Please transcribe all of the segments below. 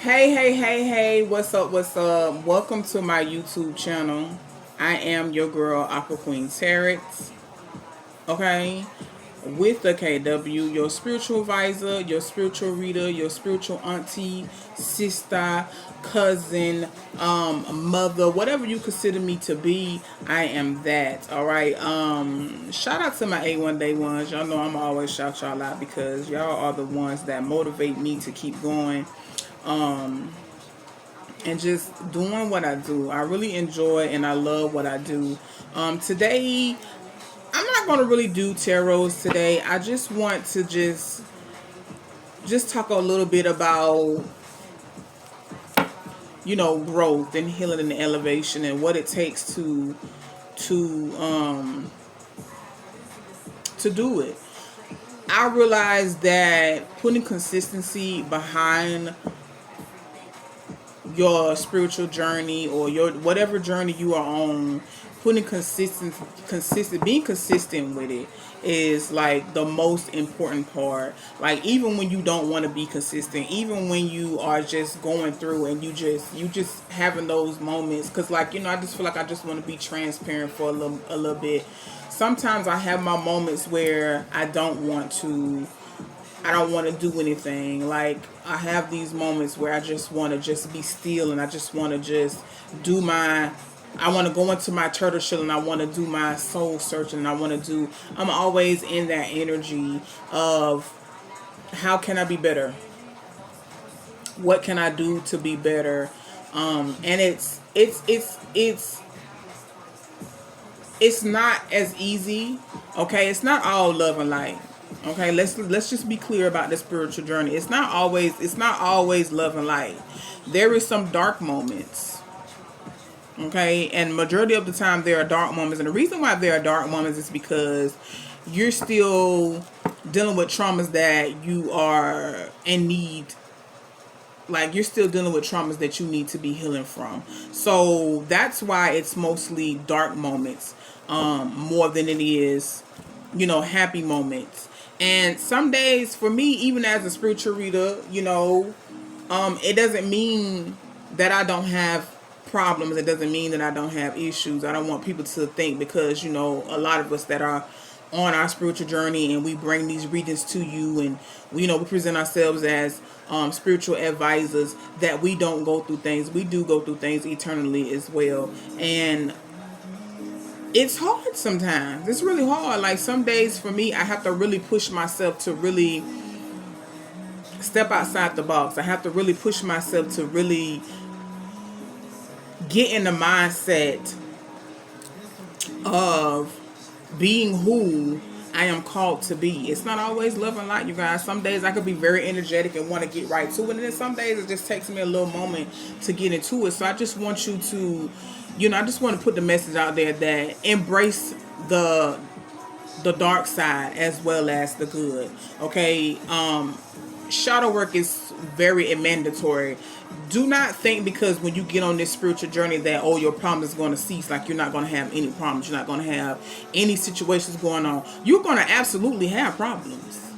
Hey, what's up, what's up? Welcome to my YouTube channel. I am your girl, Aqua Queen Tarot, okay? With the KW, your spiritual advisor, your spiritual reader, your spiritual auntie, sister, cousin, mother, whatever you consider me to be, I am that, alright? Shout out to my A1 Day ones. Y'all know I'm always shout y'all out because y'all are the ones that motivate me to keep going. And just doing what I do. I really enjoy and I love what I do. Today, I'm not going to really do tarots today. I just want to just talk a little bit about growth and healing and elevation and what it takes to um to do it. I realize that putting consistency behind your spiritual journey or your whatever journey you are on, putting being consistent with it is like the most important part. Like even when you don't want to be consistent, even when you are just going through and you just having those moments, because I just feel like I just want to be transparent for a little bit. Sometimes I have my moments where I don't want to do anything. Like I have these moments where I just want to just be still and I just want to just do my I want to go into my turtle shell and I want to do my soul searching and I'm always in that energy of how can I be better? What can I do to be better? And it's not as easy. Okay, it's not all love and light. Okay, let's just be clear about the spiritual journey. It's not always love and light. There is some dark moments. Okay, and majority of the time there are dark moments, and the reason why there are dark moments is because you're still dealing with traumas that you are in need, like you're still dealing with traumas that you need to be healing from. So that's why it's mostly dark moments, more than it is happy moments. And some days for me, even as a spiritual reader, it doesn't mean that I don't have problems. It doesn't mean that I don't have issues. I don't want people to think, because a lot of us that are on our spiritual journey and we bring these readings to you, and we present ourselves as spiritual advisors, that we don't go through things. We do go through things eternally as well. And it's hard sometimes. It's really hard. Like some days for me, I have to really push myself to really step outside the box. I have to really push myself to really get in the mindset of being who I am called to be. It's not always love and light, you guys. Some days I could be very energetic and want to get right to it, and then some days it just takes me a little moment to get into it. So I just want you to, I just want to put the message out there that embrace the dark side as well as the good. Okay, shadow work is very mandatory. Do not think because when you get on this spiritual journey that your problem is going to cease. Like you're not going to have any problems. You're not going to have any situations going on. You're going to absolutely have problems.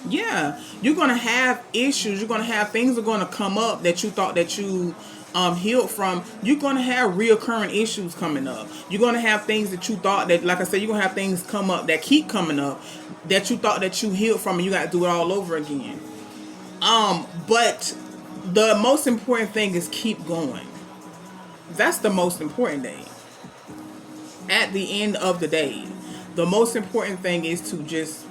Yeah, you're going to have issues. You're going to have things are going to come up that you thought that you healed from. You're going to have reoccurring issues coming up. You're going to have things that you thought that, like I said, you're going to have things come up that keep coming up that you thought that you healed from, and you got to do it all over again. But the most important thing is keep going. That's the most important thing. At the end of the day, the most important thing is to just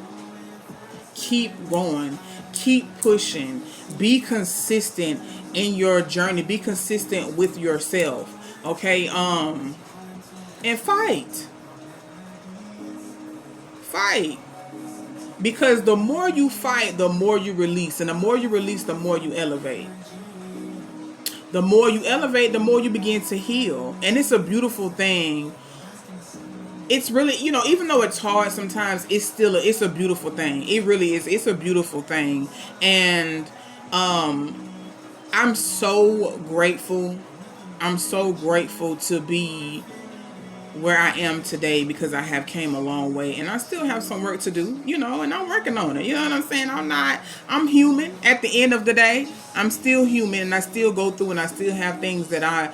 keep going, keep pushing, be consistent in your journey, be consistent with yourself. Okay, and fight. Because the more you fight, the more you release. And the more you release, the more you elevate. The more you elevate, the more you begin to heal. And it's a beautiful thing. It's really, even though it's hard sometimes, it's a beautiful thing. It really is. It's a beautiful thing. And I'm so grateful. I'm so grateful to be where I am today because I have came a long way, and I still have some work to do, and I'm working on it. You know what I'm saying? I'm human at the end of the day. I'm still human, and I still go through, and I still have things that I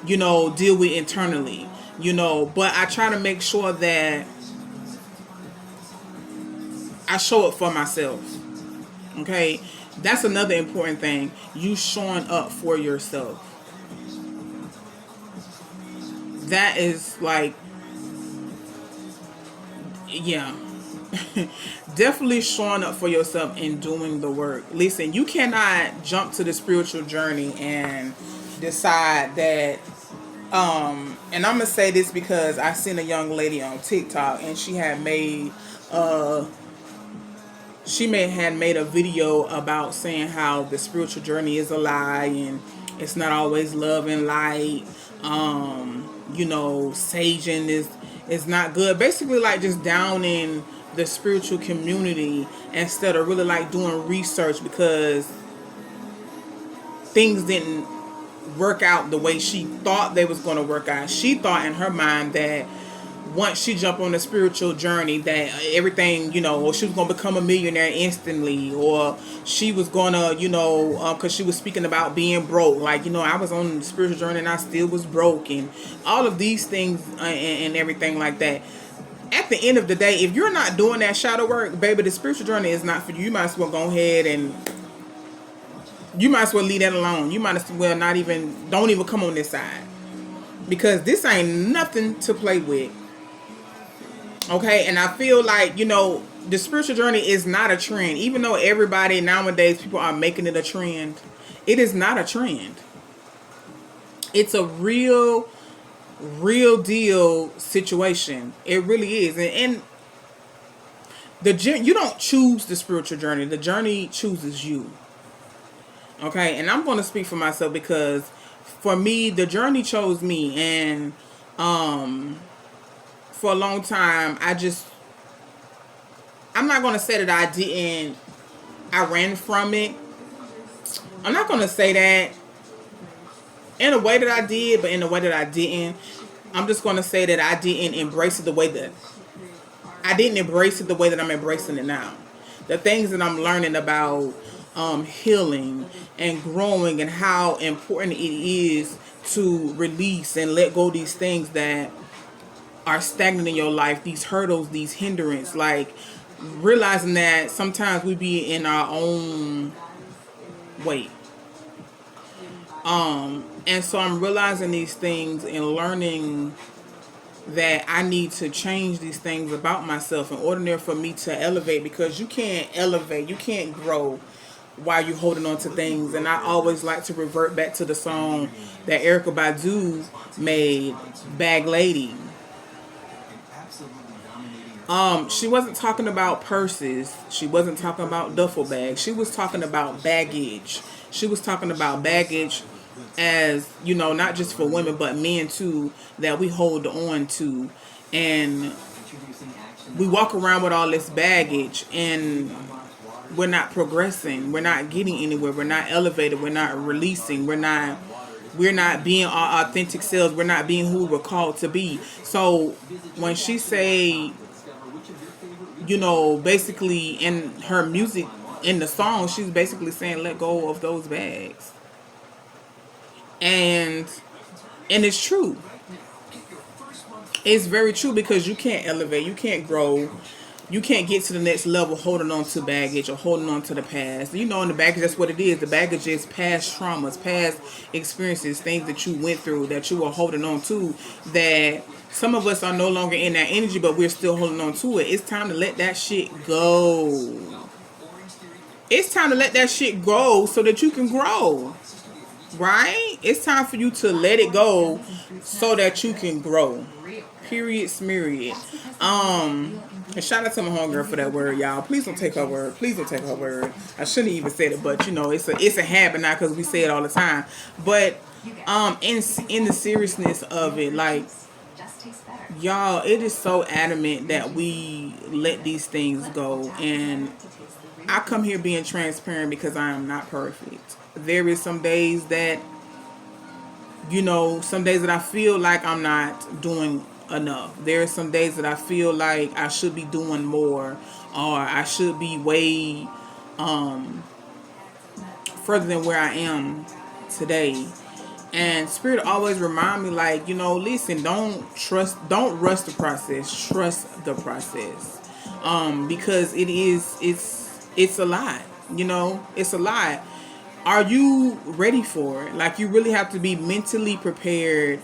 deal with internally, but I try to make sure that I show up for myself. Okay? That's another important thing. You showing up for yourself. That is like, yeah. Definitely showing up for yourself and doing the work. Listen, you cannot jump to the spiritual journey and decide that and I'm gonna say this because I seen a young lady on TikTok, and she may had made a video about saying how the spiritual journey is a lie, and it's not always love and light. Saging is not good. Basically, like, just downing the spiritual community instead of really like doing research, because things didn't work out the way she thought they was going to work out. She thought in her mind that once she jumped on the spiritual journey, that everything, or she was going to become a millionaire instantly, or she was going to, because she was speaking about being broke. Like, I was on the spiritual journey and I still was broke, and all of these things, and everything like that. At the end of the day, if you're not doing that shadow work, baby, the spiritual journey is not for you. You might as well go ahead and you might as well leave that alone. You might as well don't even come on this side. Because this ain't nothing to play with. Okay, and I feel like, the spiritual journey is not a trend. Even though everybody nowadays, people are making it a trend, it is not a trend. It's a real deal situation. It really is. And you don't choose the spiritual journey. The journey chooses you. Okay, and I'm going to speak for myself, because for me, the journey chose me, and for a long time, I'm not going to say that I ran from it. I'm not going to say that in a way that I did, but in a way that I didn't. I'm just going to say that I didn't embrace it the way that I'm embracing it now. The things that I'm learning about healing and growing, and how important it is to release and let go of these things that are stagnant in your life, these hurdles, these hindrances, like realizing that sometimes we be in our own way. And so I'm realizing these things and learning that I need to change these things about myself in order for me to elevate, because you can't elevate, you can't grow while you're holding on to things. And I always like to revert back to the song that Erykah Badu made, Bag Lady. She wasn't talking about purses. She wasn't talking about duffel bags. She was talking about baggage. She was talking about baggage as, not just for women, but men too, that we hold on to. And we walk around with all this baggage, and we're not progressing. We're not getting anywhere. We're not elevated. We're not releasing. We're not being our authentic selves. We're not being who we're called to be. So when she say, basically in her music, in the song, she's basically saying, let go of those bags. And it's true. It's very true, because you can't elevate, you can't grow, you can't get to the next level holding on to baggage or holding on to the past. In the baggage, that's what it is. The baggage is past traumas, past experiences, things that you went through that you are holding on to, that some of us are no longer in that energy, but we're still holding on to it. It's time to let that shit go. It's time to let that shit go so that you can grow. Right? It's time for you to let it go so that you can grow. Period, smeriod. And shout out to my homegirl for that word, y'all. Please don't take her word. Please don't take her word. I shouldn't even said it, but it's a habit now, because we say it all the time. But in the seriousness of it, like, y'all, it is so adamant that we let these things go. And I come here being transparent because I am not perfect. There is some days that Some days that I feel like I'm not doing enough. There are some days that I feel like I should be doing more, or I should be way further than where I am today. And Spirit always remind me, like, listen, don't rush the process. Trust the process. Because it's a lot. It's a lot. Are you ready for it? Like, you really have to be mentally prepared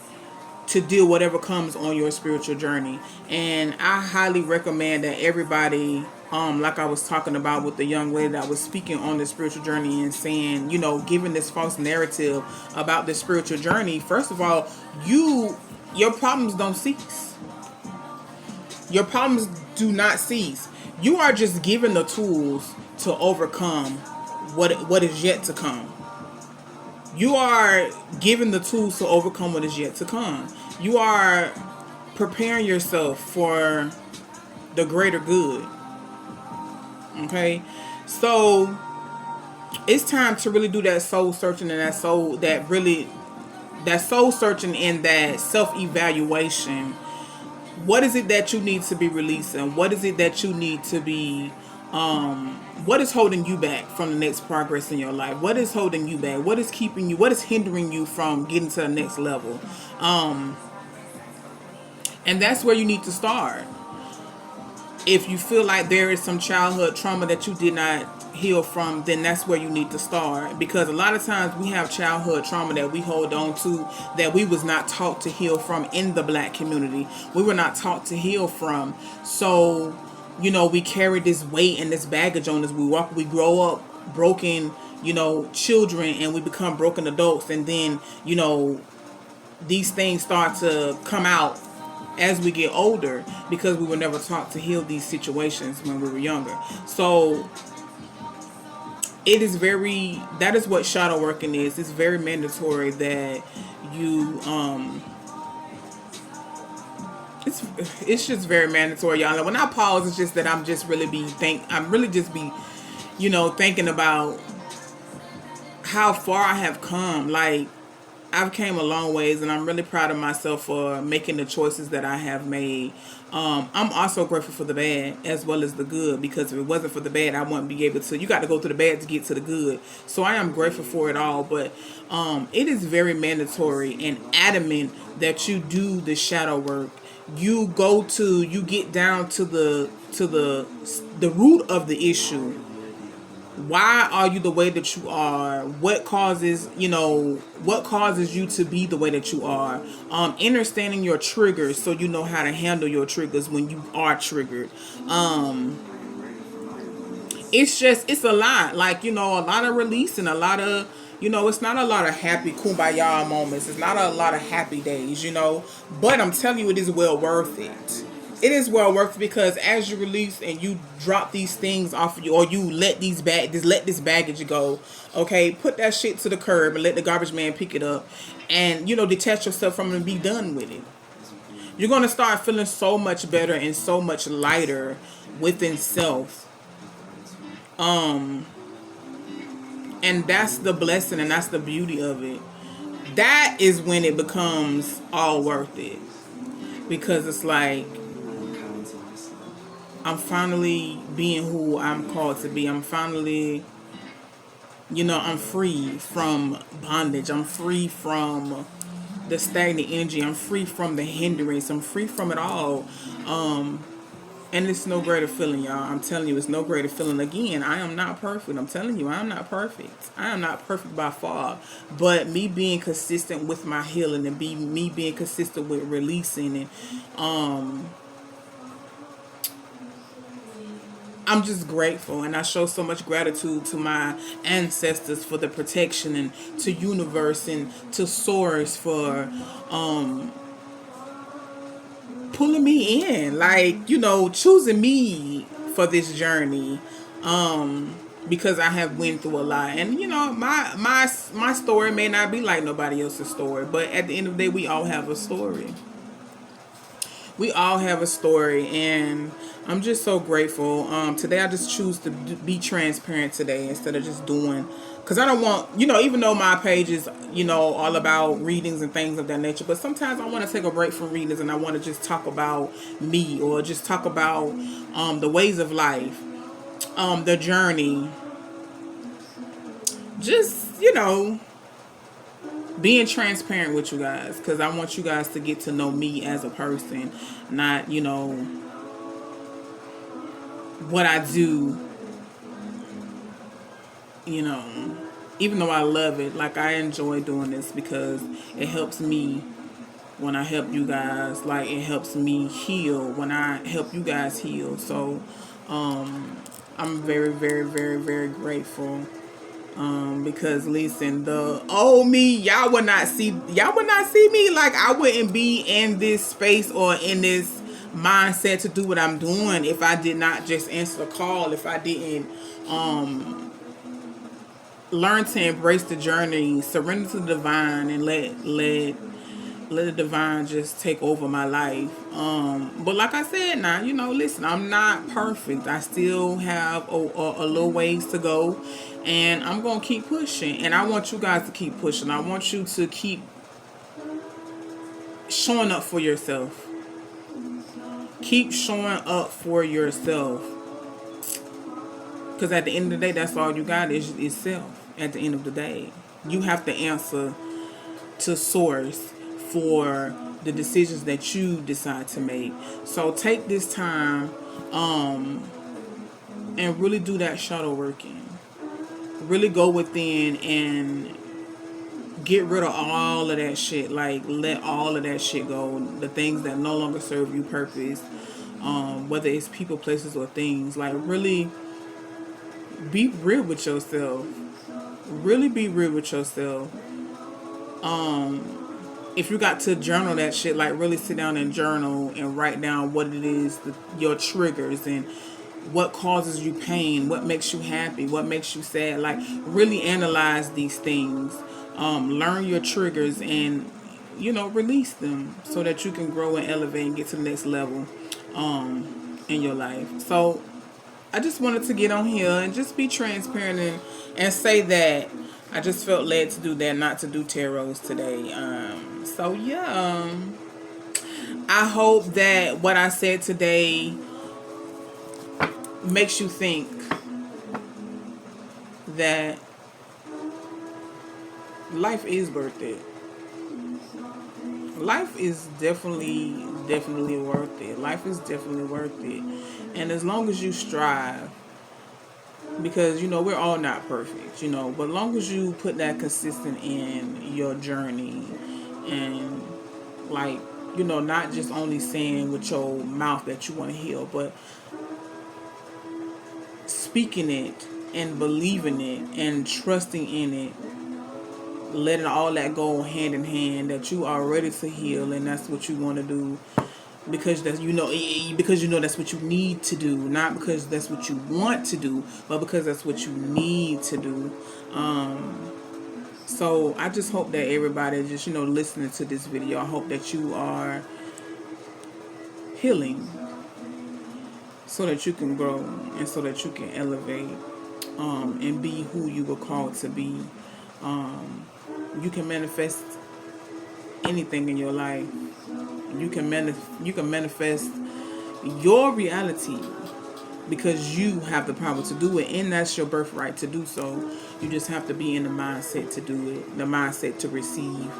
to deal whatever comes on your spiritual journey. And I highly recommend that everybody, like I was talking about with the young lady that was speaking on the spiritual journey and saying, giving this false narrative about the spiritual journey. First of all, your problems don't cease. Your problems do not cease. You are just given the tools to overcome what is yet to come. You are given the tools to overcome what is yet to come. You are preparing yourself for the greater good. Okay? So it's time to really do that soul searching and that soul searching and that self-evaluation. What is it that you need to be releasing? What is it that you need to be what is holding you back from the next progress in your life? What is holding you back? What is keeping you? What is hindering you from getting to the next level? And that's where you need to start. If you feel like there is some childhood trauma that you did not heal from, then that's where you need to start. Because a lot of times we have childhood trauma that we hold on to that we was not taught to heal from in the Black community. We were not taught to heal from. So we carry this weight and this baggage on us. We grow up broken, children, and we become broken adults. And then, these things start to come out as we get older because we were never taught to heal these situations when we were younger. So that is what shadow working is. It's very mandatory that you, it's just very mandatory, y'all. And when I pause, it's just that I'm really just be, thinking about how far I have come. Like, I've came a long ways, and I'm really proud of myself for making the choices that I have made. I'm also grateful for the bad as well as the good, because if it wasn't for the bad, I wouldn't be able to. You got to go through the bad to get to the good. So I am grateful for it all, but it is very mandatory and adamant that you do the shadow work. You get down to the root of the issue. Why are you the way that you are? What causes you to be the way that you are? Understanding your triggers so you know how to handle your triggers when you are triggered. It's a lot. Like, a lot of release and a lot of, it's not a lot of happy kumbaya moments. It's not a lot of happy days, but I'm telling you, it is well worth it. It is well worth it, because as you release and you drop these things off of you, or you let this baggage go, okay, put that shit to the curb and let the garbage man pick it up, and detach yourself from it and be done with it. You're gonna start feeling so much better and so much lighter within self. And that's the blessing and that's the beauty of it. That is when it becomes all worth it, because it's like, I'm finally being who I'm called to be. I'm finally, I'm free from bondage. I'm free from the stagnant energy. I'm free from the hindrance. I'm free from it all. And it's no greater feeling, y'all. I'm telling you, it's no greater feeling. Again, I am not perfect. I'm telling you, I am not perfect. I am not perfect by far. But me being consistent with my healing and me being consistent with releasing, and I'm just grateful, and I show so much gratitude to my ancestors for the protection, and to universe and to source for pulling me in, like, choosing me for this journey, because I have went through a lot. And my story may not be like nobody else's story, but at the end of the day, we all have a story. We all have a story, and I'm just so grateful. Today I just choose to be transparent today instead of just doing, because I don't want, even though my page is, all about readings and things of that nature, but sometimes I want to take a break from readings and I want to just talk about me, or just talk about the ways of life, the journey, just, being transparent with you guys, because I want you guys to get to know me as a person, not, what I do, you know, even though I love it. Like, I enjoy doing this because it helps me when I help you guys. Like, it helps me heal when I help you guys heal. So, I'm very, very, very, very grateful. Because listen, the old me, y'all would not see me. Like, I wouldn't be in this space or in this mindset to do what I'm doing if I did not just answer the call, if I didn't learn to embrace the journey, surrender to the divine, and let the divine just take over my life. But like I said, now, listen, I'm not perfect. I still have a little ways to go, and I'm gonna keep pushing. And I want you guys to keep pushing. I want you to keep showing up for yourself. Keep showing up for yourself, because at the end of the day, that's all you got is self. At the end of the day, you have to answer to source for the decisions that you decide to make. So take this time and really do that shadow working. Really go within and get rid of all of that shit. Like, let all of that shit go. The things that no longer serve you purpose, whether it's people, places, or things. Like, really be real with yourself. Really be real with yourself. If you got to journal that shit, like, really sit down and journal and write down what it is, your triggers, and what causes you pain, what makes you happy, what makes you sad. Like, really analyze these things. Learn your triggers and, release them so that you can grow and elevate and get to the next level in your life. So I just wanted to get on here and just be transparent and say that I just felt led to do that, not to do tarots today. So yeah, I hope that what I said today makes you think that life is worth it. Life is definitely worth it. Life is definitely worth it. And as long as you strive, because, we're all not perfect, but as long as you put that consistent in your journey and, like, not just only saying with your mouth that you want to heal, but speaking it and believing it and trusting in it, letting all that go hand in hand, that you are ready to heal and that's what you want to do, because that's that's what you need to do, not because that's what you want to do, but because that's what you need to do. So I just hope that everybody just listening to this video, I hope that you are healing so that you can grow and so that you can elevate and be who you were called to be. You can manifest anything in your life. You can manifest your reality because you have the power to do it, and that's your birthright to do so. You just have to be in the mindset to do it, the mindset to receive.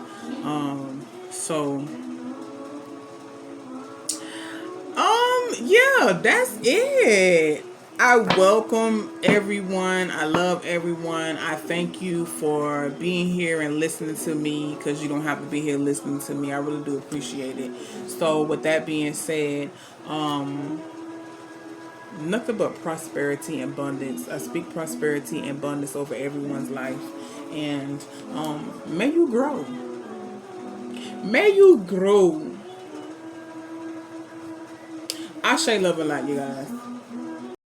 Yeah, that's it. I welcome everyone. I love everyone. I thank you for being here and listening to me, because you don't have to be here listening to me. I really do appreciate it. So with that being said, nothing but prosperity and abundance. I speak prosperity and abundance over everyone's life. And may you grow. May you grow. I say love a lot, you guys.